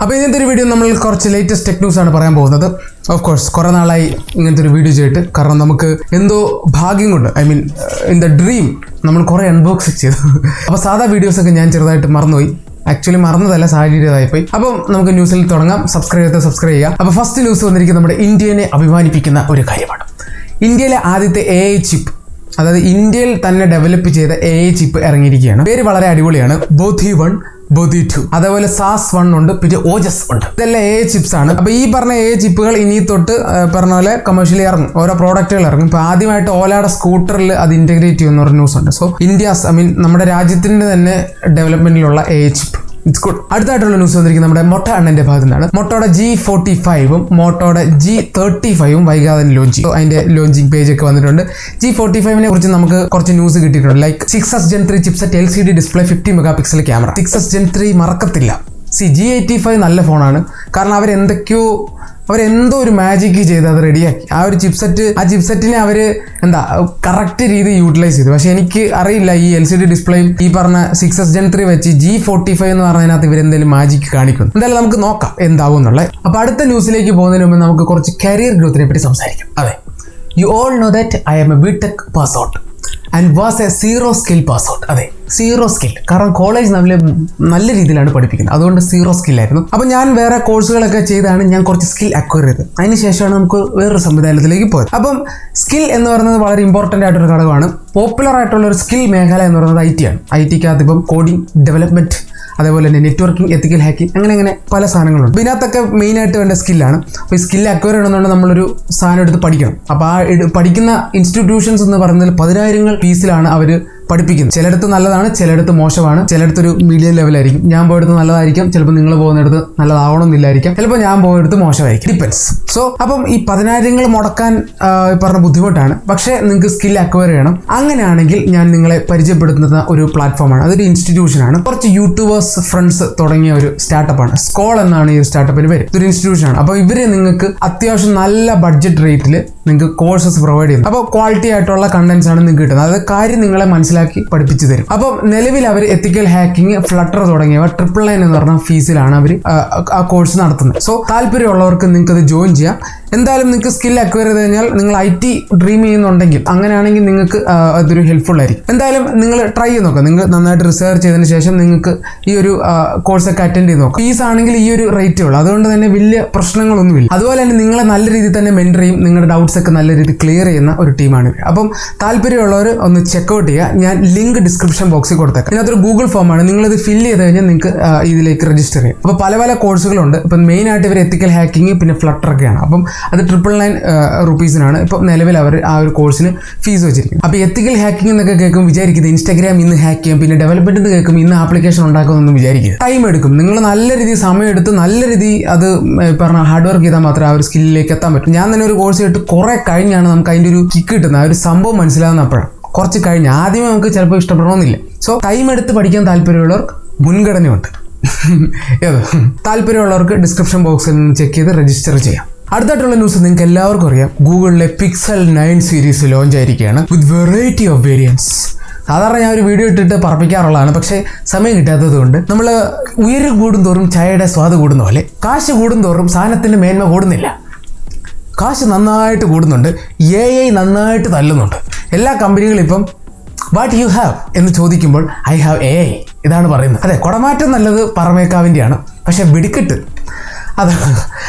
അപ്പോൾ ഇന്നത്തെ ഒരു വീഡിയോ നമ്മൾ കുറച്ച് ലേറ്റസ്റ്റ് ടെക് ന്യൂസ് ആണ് പറയാൻ പോകുന്നത്. ഓഫ് കോഴ്സ് കുറേ നാളായി ഇങ്ങനത്തെ ഒരു വീഡിയോ ചെയ്തിട്ട്, കാരണം നമുക്ക് എന്തോ ഭാഗ്യം കൊണ്ട് ഇൻ ദ ഡ്രീം നമ്മൾ കുറേ അൺബോക്സ് ചെയ്തു. അപ്പോൾ സാധാ വീഡിയോസൊക്കെ ഞാൻ ചെറുതായിട്ട് മറന്നുപോയി. ആക്ച്വലി മറന്നതല്ല, സാഹചര്യമായിപ്പോയി. അപ്പം നമുക്ക് ന്യൂസിൽ തുടങ്ങാം. സബ്സ്ക്രൈബ് ചെയ്യുക. അപ്പോൾ ഫസ്റ്റ് ന്യൂസ് വന്നിരിക്കുന്നത് നമ്മുടെ ഇന്ത്യനെ അഭിമാനിപ്പിക്കുന്ന ഒരു കാര്യമാണ്. ഇന്ത്യയിലെ ആദ്യത്തെ AI ചിപ്പ്, അതായത് ഇന്ത്യയിൽ തന്നെ ഡെവലപ്പ് ചെയ്ത AI ചിപ്പ് ഇറങ്ങിയിരിക്കുകയാണ്. പേര് വളരെ അടിപൊളിയാണ്. ബോധി 1, ബോധി 2, അതേപോലെ സാസ് 1 ഉണ്ട്, പിന്നെ ഓജസ് ഉണ്ട്. ഇതെല്ലാം AI ചിപ്സ് ആണ്. അപ്പോൾ ഈ പറഞ്ഞ AI ചിപ്പുകൾ ഇനി തൊട്ട് പറഞ്ഞ പോലെ കമേഴ്ഷ്യലി ഇറങ്ങും, ഓരോ പ്രോഡക്റ്റുകൾ ഇറങ്ങും. ഇപ്പോൾ ആദ്യമായിട്ട് ഓലയുടെ സ്കൂട്ടറിൽ അത് ഇന്റഗ്രേറ്റ് ചെയ്യുന്ന ഒരു ന്യൂസ് ഉണ്ട്. സോ നമ്മുടെ രാജ്യത്തിന്റെ തന്നെ ഡെവലപ്മെന്റിലുള്ള AI ചിപ്പ്, ഇറ്റ്സ് ഗുഡ്. അടുത്തായിട്ടുള്ള ന്യൂസ് വന്നിരിക്കുന്നത് നമ്മുടെ മൊട്ട അണ്ണന്റെ ഭാഗത്തു നിന്നാണ്. മൊട്ടോയുടെ G45 മൊട്ടോയുടെ G35 വൈകാതെ ലോഞ്ച് ചെയ്യും. അതിന്റെ ലോഞ്ചിങ് പേജ് ഒക്കെ വന്നിട്ടുണ്ട്. G45 കുറിച്ച് നമുക്ക് കുറച്ച് ന്യൂസ് കിട്ടിയിട്ടുണ്ട്. Like 6s Gen 3 chipset, LCD display, 50 megapixel camera. 6s Gen 3 മറക്കത്തില്ല. G85 നല്ല ഫോണാണ്. കാരണം അവരെന്തോ ഒരു മാജിക് ചെയ്ത് അത് റെഡിയാക്കി. ആ ചിപ്സെറ്റിനെ അവർ കറക്റ്റ് രീതി യൂട്ടിലൈസ് ചെയ്തു. പക്ഷെ എനിക്ക് അറിയില്ല, ഈ LCD ഡിസ്പ്ലേയും ഈ പറഞ്ഞ 6s Gen 3 വെച്ച് G45 എന്ന് പറഞ്ഞതിനകത്ത് ഇവരെന്തെങ്കിലും മാജിക് കാണിക്കുന്നു. എന്തായാലും നമുക്ക് നോക്കാം എന്താവും എന്നുള്ളത്. അപ്പോൾ അടുത്ത ന്യൂസിലേക്ക് പോകുന്നതിന് മുമ്പ് നമുക്ക് കുറച്ച് കരിയർ ഗ്രോത്തിനെ പറ്റി സംസാരിക്കാം. അതെ, you all know that I am a BTech pass out and was a 0 skill pass out. അതെ, 0 സ്കിൽ. കാരണം കോളേജ് നല്ല രീതിയിലാണ് പഠിപ്പിക്കുന്നത്, അതുകൊണ്ട് 0 സ്കില്ലായിരുന്നു. അപ്പം ഞാൻ വേറെ കോഴ്സുകളൊക്കെ ചെയ്താണ് ഞാൻ കുറച്ച് സ്കിൽ അക്വയർ ചെയ്തത്. അതിനുശേഷമാണ് നമുക്ക് വേറൊരു സംവിധാനത്തിലേക്ക് പോയത്. അപ്പം സ്കിൽ എന്ന് പറയുന്നത് വളരെ ഇമ്പോർട്ടൻ്റ് ആയിട്ടൊരു ഘടകമാണ്. പോപ്പുലർ ആയിട്ടുള്ള ഒരു സ്കിൽ മേഖല എന്ന് പറയുന്നത് IT ആണ്. ITക്കകത്ത് ഇപ്പം കോഡിംഗ്, ഡെവലപ്മെന്റ്, അതേപോലെ തന്നെ നെറ്റ്വർക്കിംഗ്, എത്തിക്കൽ ഹാക്കിംഗ്, അങ്ങനെ പല സാധനങ്ങളുണ്ട്. അപ്പോൾ ഇതിനകത്തൊക്കെ മെയിനായിട്ട് വേണ്ട സ്കില്ലാണ്. അപ്പോൾ ഈ സ്കിൽ അക്വയർ ചെയ്യണമെന്നുണ്ടെങ്കിൽ നമ്മളൊരു സാധനം എടുത്ത് പഠിക്കണം. അപ്പോൾ ആ പഠിക്കുന്ന ഇൻസ്റ്റിറ്റ്യൂഷൻസ് എന്ന് പറയുന്നത് 10,000 ഫീസിലാണ് അവർ പഠിപ്പിക്കുന്നത്. ചിലയിടത്ത് നല്ലതാണ്, ചിലയിടത്ത് മോശമാണ്, ചിലയിടത്ത് ഒരു മീഡിയം ലെവലായിരിക്കും. ഞാൻ പോയെടുത്ത് നല്ലതായിരിക്കും, ചിലപ്പോൾ നിങ്ങൾ പോകുന്നിടത്ത് നല്ലതാവണമെന്നില്ലായിരിക്കും, ചിലപ്പോൾ ഞാൻ പോയെടുത്ത് മോശമായിരിക്കും. ഡിപ്പെൻസ്. സോ അപ്പം ഈ 10,000 മുടക്കാൻ പറഞ്ഞ ബുദ്ധിമുട്ടാണ്. പക്ഷേ നിങ്ങൾക്ക് സ്കിൽ അക്വയർ ചെയ്യണം. അങ്ങനെയാണെങ്കിൽ ഞാൻ നിങ്ങളെ പരിചയപ്പെടുത്തുന്ന ഒരു പ്ലാറ്റ്ഫോമാണ്, അതൊരു ഇൻസ്റ്റിറ്റ്യൂഷനാണ്. കുറച്ച് യൂട്യൂബേഴ്സ് ഫ്രണ്ട്സ് തുടങ്ങിയ ഒരു സ്റ്റാർട്ടപ്പാണ്. സ്കോൾ എന്നാണ് ഈ സ്റ്റാർട്ടപ്പിന് പേര്. ഇതൊരു ഇൻസ്റ്റിറ്റ്യൂഷനാണ്. അപ്പോൾ ഇവര് നിങ്ങൾക്ക് അത്യാവശ്യം നല്ല ബഡ്ജറ്റ് റേറ്റിൽ നിങ്ങൾക്ക് കോഴ്സസ് പ്രൊവൈഡ് ചെയ്യുന്നു. അപ്പോൾ ക്വാളിറ്റി ആയിട്ടുള്ള കണ്ടന്റ്സ് ആണ് നിങ്ങൾക്ക് കിട്ടുന്നത്. അത് കാര്യം നിങ്ങളെ മനസ്സിലാക്കി പഠിപ്പിച്ചു തരും. അപ്പം നിലവിൽ അവർ എത്തിക്കൽ ഹാക്കിംഗ്, ഫ്ലട്ടർ തുടങ്ങിയവ 999 എന്ന് പറഞ്ഞ ഫീസിലാണ് അവർ ആ കോഴ്സ് നടത്തുന്നത്. സോ താല്പര്യമുള്ളവർക്ക് നിങ്ങൾക്ക് അത് ജോയിൻ ചെയ്യാം. എന്തായാലും നിങ്ങൾക്ക് സ്കിൽ അക്വയർ ചെയ്ത് കഴിഞ്ഞാൽ നിങ്ങൾ IT ഡ്രീം ചെയ്യുന്നുണ്ടെങ്കിൽ, അങ്ങനെയാണെങ്കിൽ നിങ്ങൾക്ക് അതൊരു ഹെൽപ്ഫുൾ ആയിരിക്കും. എന്തായാലും നിങ്ങൾ ട്രൈ ചെയ്ത് നോക്കാം. നിങ്ങൾ നന്നായിട്ട് റിസർച്ച് ചെയ്തതിന് ശേഷം നിങ്ങൾക്ക് ഈ ഒരു കോഴ്സൊക്കെ അറ്റൻഡ് ചെയ്ത് നോക്കാം. ഫീസ് ആണെങ്കിൽ ഈ ഒരു റേറ്റേ ഉള്ളൂ, അതുകൊണ്ട് തന്നെ വലിയ പ്രശ്നങ്ങളൊന്നുമില്ല. അതുപോലെ തന്നെ നിങ്ങളെ നല്ല രീതിയിൽ തന്നെ മെന്റർ ചെയ്യും, നിങ്ങളുടെ ഡൗട്ട്സ് ഒക്കെ നല്ല രീതിയിൽ ക്ലിയർ ചെയ്യുന്ന ഒരു ടീമാണ് ഇവർ. അപ്പം താല്പര്യമുള്ളവർ ഒന്ന് ചെക്കൗട്ട് ചെയ്യുക. ഞാൻ ലിങ്ക് ഡിസ്ക്രിപ്ഷൻ ബോക്സിൽ കൊടുത്തേക്കാം. ഇതിനകത്തൊരു ഗൂഗിൾ ഫോമാണ്. നിങ്ങളിത് ഫില്ല് ചെയ്ത് കഴിഞ്ഞാൽ നിങ്ങൾക്ക് ഇതിലേക്ക് രജിസ്റ്റർ ചെയ്യാം. അപ്പോൾ പല കോഴ്സുകളുണ്ട്. ഇപ്പം മെയിനായിട്ട് ഇവർ എത്തിക്കൽ ഹാക്കിംഗ് പിന്നെ ഫ്ലട്ടർ ഒക്കെയാണ്. അപ്പം അത് 999 റുപ്പീസിനാണ് ഇപ്പോൾ നിലവിൽ അവർ ആ ഒരു കോഴ്സിന് ഫീസ് വെച്ചിരിക്കുന്നത്. അപ്പോൾ എത്തിക്കൽ ഹാക്കിംഗ് എന്നൊക്കെ കേൾക്കും വിചാരിക്കുന്നത് ഇൻസ്റ്റാഗ്രാം ഇന്ന് ഹാക്ക് ചെയ്യാം, പിന്നെ ഡെവലപ്മെന്റ് എന്ന് കേൾക്കും ഇന്ന് ആപ്ലിക്കേഷൻ ഉണ്ടാക്കുമെന്നൊന്നും വിചാരിക്കുക. ടൈം എടുക്കും. നിങ്ങൾ നല്ല രീതിയിൽ സമയം എടുത്ത് നല്ല രീതിയിൽ അത് പറഞ്ഞ ഹാർഡ് വർക്ക് ചെയ്താൽ മാത്രമേ ആ ഒരു സ്കില്ലിലേക്ക് എത്താൻ പറ്റും. ഞാൻ തന്നെ ഒരു കോഴ്സ് ഇട്ട് കുറേ കഴിഞ്ഞാണ് നമുക്ക് അതിൻ്റെ ഒരു കിക്ക് കിട്ടുന്നത്, ആ ഒരു സംഭവം മനസ്സിലാകുന്ന അപ്പോഴാണ്. കുറച്ച് കഴിഞ്ഞ് ആദ്യമേ നമുക്ക് ചിലപ്പോൾ ഇഷ്ടപ്പെടണമെന്നില്ല. സോ ടൈം എടുത്ത് പഠിക്കാൻ താല്പര്യമുള്ളവർക്ക് മുൻഗണനയുണ്ട്. താല്പര്യമുള്ളവർക്ക് ഡിസ്ക്രിപ്ഷൻ ബോക്സിൽ നിന്ന് ചെക്ക് ചെയ്ത് രജിസ്റ്റർ ചെയ്യാം. അടുത്തായിട്ടുള്ള ന്യൂസ് നിങ്ങൾക്ക് എല്ലാവർക്കും അറിയാം. ഗൂഗിളിലെ Pixel 9 സീരീസ് ലോഞ്ച് ആയിരിക്കുകയാണ് വിത്ത് വെറൈറ്റി ഓഫ് വേരിയൻസ്. സാധാരണ ഞാൻ ഒരു വീഡിയോ ഇട്ടിട്ട് പറപ്പിക്കാറുള്ളതാണ്, പക്ഷേ സമയം കിട്ടാത്തത് കൊണ്ട് നമ്മൾ ഉയരം കൂടുന്തോറും ചായയുടെ സ്വാദ് കൂടുന്ന പോലെ കാശ് കൂടുന്തോറും സാധനത്തിൻ്റെ മേന്മ കൂടുന്നില്ല. കാശ് നന്നായിട്ട് കൂടുന്നുണ്ട്, AI നന്നായിട്ട് തല്ലുന്നുണ്ട്. എല്ലാ കമ്പനികളും ഇപ്പം വാട്ട് യു ഹാവ് എന്ന് ചോദിക്കുമ്പോൾ ഐ ഹാവ് AI ഇതാണ് പറയുന്നത്. അതെ, കുടമാറ്റം നല്ലത് പറമേക്കാവിൻ്റെയാണ്, പക്ഷെ വെടിക്കെട്ട് അതാണ്.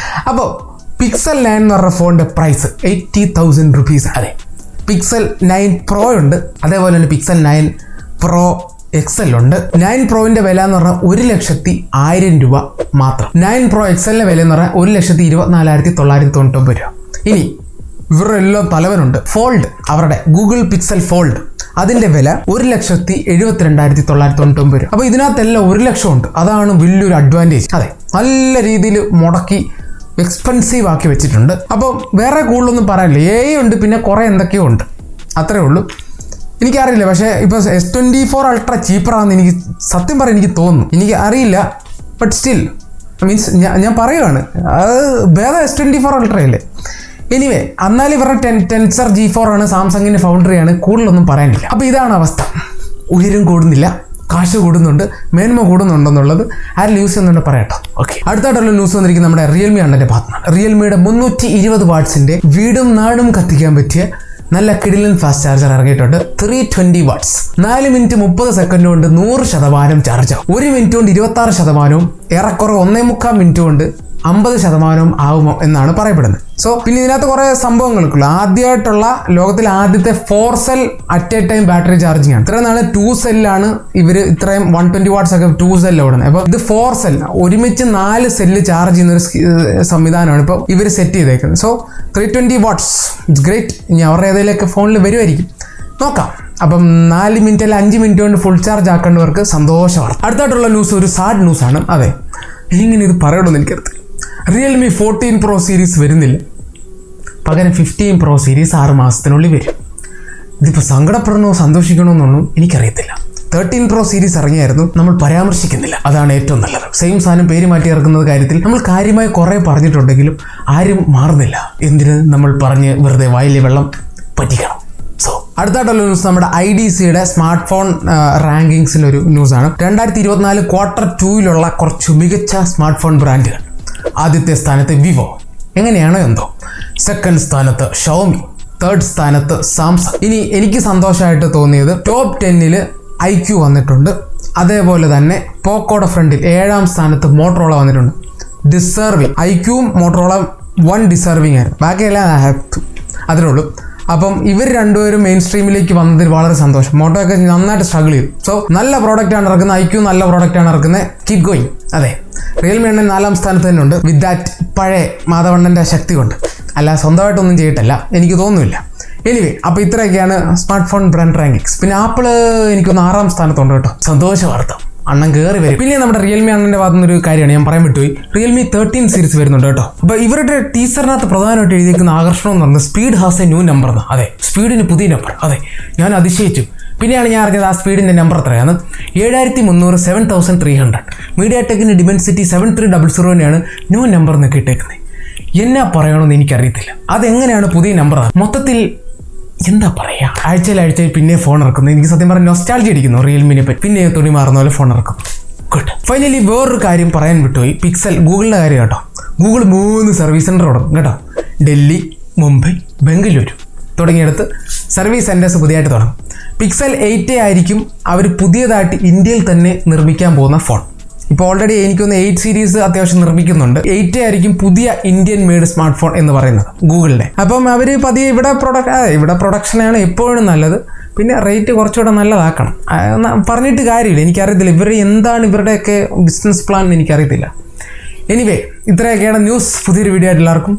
അപ്പോൾ Pixel 9 എന്ന് പറഞ്ഞ ഫോണിൻ്റെ പ്രൈസ് 80,000 റുപ്പീസ്. അതെ, Pixel 9 Pro ഉണ്ട്, അതേപോലെ തന്നെ Pixel 9 Pro XL ഉണ്ട്. 9 Proൻ്റെ വില എന്ന് പറഞ്ഞാൽ 1,01,000 രൂപ മാത്രം. 9 Pro XLൻ്റെ വില എന്ന് പറഞ്ഞാൽ 1,24,999 രൂപ. ഇനി ഇവരെല്ലാം തലവനുണ്ട്. ഫോൾഡ്, അവരുടെ ഗൂഗിൾ Pixel Fold, അതിൻ്റെ വില 1,72,999 രൂപ. അപ്പോൾ ഇതിനകത്തെല്ലാം 1 ലക്ഷം ഉണ്ട്. അതാണ് വലിയൊരു അഡ്വാൻറ്റേജ്. അതെ, നല്ല രീതിയിൽ മുടക്കി എക്സ്പെൻസീവ് ആക്കി വെച്ചിട്ടുണ്ട്. അപ്പോൾ വേറെ കൂടുതലൊന്നും പറയാനില്ല. AI ഉണ്ട്, പിന്നെ കുറേ എന്തൊക്കെയോ ഉണ്ട്, അത്രേ ഉള്ളൂ. എനിക്കറിയില്ല, പക്ഷേ ഇപ്പോൾ S24 Ultra ചീപ്പറാണെന്ന് എനിക്ക് സത്യം പറയാൻ എനിക്ക് തോന്നുന്നു. എനിക്ക് അറിയില്ല, ബട്ട് സ്റ്റിൽ മീൻസ് ഞാൻ പറയുകയാണ്, അത് വേറെ S24 Ultra അല്ലേ. എനിവേ, എന്നാലും ഇവരുടെ ടെൻസർ G4 ആണ്, സാംസങ്ങിൻ്റെ ഫൗണ്ടറിയാണ്, കൂടുതലൊന്നും പറയാനില്ല. അപ്പോൾ ഇതാണ് അവസ്ഥ. ഉയരം കൂടുന്നില്ല, കാശ് കൂടുന്നുണ്ട്, മേന്മ കൂടുന്നുണ്ടെന്നുള്ളത് ആരും യൂസ് ചെയ്യുന്നുണ്ട് പറയട്ടോ. ഓക്കെ, അടുത്തായിട്ടുള്ള ന്യൂസ് വന്നിരിക്കുന്നത് നമ്മുടെ റിയൽമി അണ്ണൻ്റെ ഭാഗത്താണ്. റിയൽമിയുടെ 320 വാട്ട്സിൻ്റെ വീടും നാടും കത്തിക്കാൻ പറ്റിയ നല്ല കിടിലൻ ഫാസ്റ്റ് ചാർജർ ഇറങ്ങിയിട്ടുണ്ട്. 320 വാട്ട്സ്, 4 മിനിറ്റ് 30 സെക്കൻഡ് കൊണ്ട് 100% ചാർജ് ആവും. 1 മിനിറ്റ് കൊണ്ട് 26%, ഏറെക്കുറെ 1.25 മിനിറ്റ് കൊണ്ട് 50% ആവുമോ എന്നാണ് പറയപ്പെടുന്നത്. സോ പിന്നെ ഇതിനകത്ത് കുറേ സംഭവങ്ങൾക്കുള്ള ആദ്യമായിട്ടുള്ള ലോകത്തിലെ ആദ്യത്തെ 4 cell at A time battery charging ആണ്. ഇത്രയും നാളെ 2 സെല്ലാണ് ഇവർ ഇത്രയും 120 വാട്ട്സ് ഒക്കെ 2 സെല്ല് ഓടുന്നത്. അപ്പോൾ ഇത് 4 സെൽ, ഒരുമിച്ച് 4 സെല്ല് ചാർജ് ചെയ്യുന്ന ഒരു സംവിധാനമാണ് ഇപ്പോൾ ഇവർ സെറ്റ് ചെയ്തേക്കുന്നത്. So 320 watts it's great. ഇനി അവരുടെ ഏതെങ്കിലുമൊക്കെ ഫോണിൽ വരുമായിരിക്കും, നോക്കാം. അപ്പം 4 മിനിറ്റ് അല്ല 5 മിനിറ്റ് കൊണ്ട് ഫുൾ ചാർജ് ആക്കേണ്ടവർക്ക് സന്തോഷമാണ്. അടുത്തായിട്ടുള്ള ന്യൂസ് ഒരു സാഡ് ന്യൂസാണ്. അതെ, ഇങ്ങനെ ഇത് പറയണമെന്ന് എനിക്കറിയത്തില്ല. റിയൽമി 14 Pro സീരീസ് വരുന്നില്ല, പകരം 15 Pro സീരീസ് 6 മാസത്തിനുള്ളിൽ വരും. ഇതിപ്പോൾ സങ്കടപ്പെടണോ സന്തോഷിക്കണോ എന്നൊന്നും എനിക്കറിയത്തില്ല. 13 Pro സീരീസ് ഇറങ്ങിയായിരുന്നു, നമ്മൾ പരാമർശിക്കുന്നില്ല, അതാണ് ഏറ്റവും നല്ലത്. സെയിം സാധനം പേര് മാറ്റി ഇറക്കുന്ന കാര്യത്തിൽ നമ്മൾ കാര്യമായി കുറേ പറഞ്ഞിട്ടുണ്ടെങ്കിലും ആരും മാറുന്നില്ല. എന്തിന് നമ്മൾ പറഞ്ഞ് വെറുതെ വായിലെ വെള്ളം പറ്റിക്കണം. സോ അടുത്തായിട്ടുള്ള ന്യൂസ് നമ്മുടെ IDCയുടെ സ്മാർട്ട് ഫോൺ റാങ്കിങ്സിൻ്റെ ഒരു ന്യൂസാണ്. 2024 Q2 കുറച്ച് മികച്ച സ്മാർട്ട് ഫോൺ ബ്രാൻഡുകൾ. ആദ്യത്തെ സ്ഥാനത്ത് വിവോ, എങ്ങനെയാണോ എന്തോ. സെക്കൻഡ് സ്ഥാനത്ത് ഷവോമി, തേർഡ് സ്ഥാനത്ത് സാംസങ്. ഇനി എനിക്ക് സന്തോഷമായിട്ട് തോന്നിയത് ടോപ്പ് 10 IQ വന്നിട്ടുണ്ട്. അതേപോലെ തന്നെ പോക്കോയുടെ ഫ്രണ്ടിൽ 7ാം സ്ഥാനത്ത് മോട്ടറോള വന്നിട്ടുണ്ട്. ഡിസേർവിങ്, IQവും മോട്ടറോള 1 ഡിസേർവിങ് ആയിരുന്നു, ബാക്കിയെല്ലാം അതിനേ ഉള്ളൂ. അപ്പം ഇവർ രണ്ടുപേരും മെയിൻ സ്ട്രീമിലേക്ക് വന്നതിൽ വളരെ സന്തോഷം. മോട്ടോ ഒക്കെ നന്നായിട്ട് സ്ട്രഗിൾ ചെയ്തു. സോ നല്ല പ്രോഡക്റ്റാണ് ഇറക്കുന്നത്, IQ നല്ല പ്രോഡക്റ്റാണ് ഇറക്കുന്നത്, കീപ് ഗോയിങ്. അതെ, റിയൽമി അണ്ണൻ 4ാം സ്ഥാനത്ത് തന്നെ ഉണ്ട്, വിത്ത് ദാറ്റ് പഴയ മാധവണ്ണൻ്റെ ശക്തി കൊണ്ട്. അല്ല സ്വന്തമായിട്ടൊന്നും ചെയ്തിട്ടല്ല, എനിക്ക് തോന്നുന്നില്ല. എനിവേ, അപ്പോൾ ഇത്രയൊക്കെയാണ് സ്മാർട്ട് ഫോൺ ബ്രാൻഡ് റാങ്കിങ്സ്. പിന്നെ ആപ്പിള് എനിക്കൊന്ന് 6ാം സ്ഥാനത്തുണ്ട് കേട്ടോ, സന്തോഷ വാർത്ത, അണ്ണൻ കയറി വരും. പിന്നെ നമ്മുടെ റിയൽമി അണ്ണൻ്റെ ഭാഗത്തുനിന്ന് ഒരു കാര്യമാണ് ഞാൻ പറയാൻ വിട്ടുപോയി, റിയൽമി 13 സീരീസ് വരുന്നുണ്ട് കേട്ടോ. അപ്പോൾ ഇവരുടെ ടീസറിനകത്ത് പ്രധാനമായിട്ട് എഴുതിയിരിക്കുന്ന ആകർഷണം എന്ന് പറഞ്ഞത് speed has A new number. അതെ, സ്പീഡിന് പുതിയ നമ്പർ. അതെ, ഞാൻ അതിശയിച്ചു. പിന്നെയാണ് ഞാൻ അറിഞ്ഞത് ആ സ്പീഡിൻ്റെ നമ്പർ എത്രയാണ്, 7300 7300. മീഡിയാടെക്കിന് ഡിമെൻസിറ്റി 7300 ന്യൂ നമ്പർ എന്നൊക്കെ ഇട്ടേക്കുന്നത്. എന്നാ പറയണമെന്ന് എനിക്കറിയത്തില്ല, അതെങ്ങനെയാണ് പുതിയ നമ്പർ. മൊത്തത്തിൽ എന്താ പറയുക, ആഴ്ചയിൽ പിന്നെ ഫോൺ ഇറക്കുന്നു. എനിക്ക് സത്യം പറഞ്ഞാൽ നൊസ്റ്റാൾജി അടിക്കുന്നു റിയൽമിനെ പറ്റി. പിന്നെ തുണി മാറുന്ന പോലെ ഫോൺ ഇറക്കും. ഗുഡ്. ഫൈനലി വേറൊരു കാര്യം പറയാൻ വിട്ടുപോയി, പിക്സൽ, ഗൂഗിളിൻ്റെ കാര്യം കേട്ടോ. ഗൂഗിൾ 3 സർവീസ് സെൻറ്റർ തുടങ്ങും കേട്ടോ. ഡൽഹി, മുംബൈ, ബംഗളൂരു തുടങ്ങിയെടുത്ത് സർവീസ് സെൻറ്റേഴ്സ് പുതിയതായിട്ട് തുടങ്ങും. പിക്സൽ 8A ആയിരിക്കും അവർ പുതിയതായിട്ട് ഇന്ത്യയിൽ തന്നെ നിർമ്മിക്കാൻ പോകുന്ന ഫോൺ. ഇപ്പോൾ ഓൾറെഡി എനിക്കൊന്ന് 8 സീരീസ് അത്യാവശ്യം നിർമ്മിക്കുന്നുണ്ട്. 8A ആയിരിക്കും പുതിയ ഇന്ത്യൻ മെയ്ഡ് സ്മാർട്ട് ഫോൺ എന്ന് പറയുന്നത് ഗൂഗിളിൻ്റെ. അപ്പം അവർ പതിയെ ഇവിടെ പ്രൊഡക്ഷനാണ് എപ്പോഴും നല്ലത്. പിന്നെ റേറ്റ് കുറച്ചുകൂടെ നല്ലതാക്കണം. പറഞ്ഞിട്ട് കാര്യമില്ല, എനിക്കറിയത്തില്ല എന്താണ് ഇവരുടെയൊക്കെ ബിസിനസ് പ്ലാൻ എന്ന് എനിക്കറിയത്തില്ല. എനിവേ, ഇത്രയൊക്കെയാണ് ന്യൂസ്. പുതിയൊരു വീഡിയോ ആയിട്ട് എല്ലാവർക്കും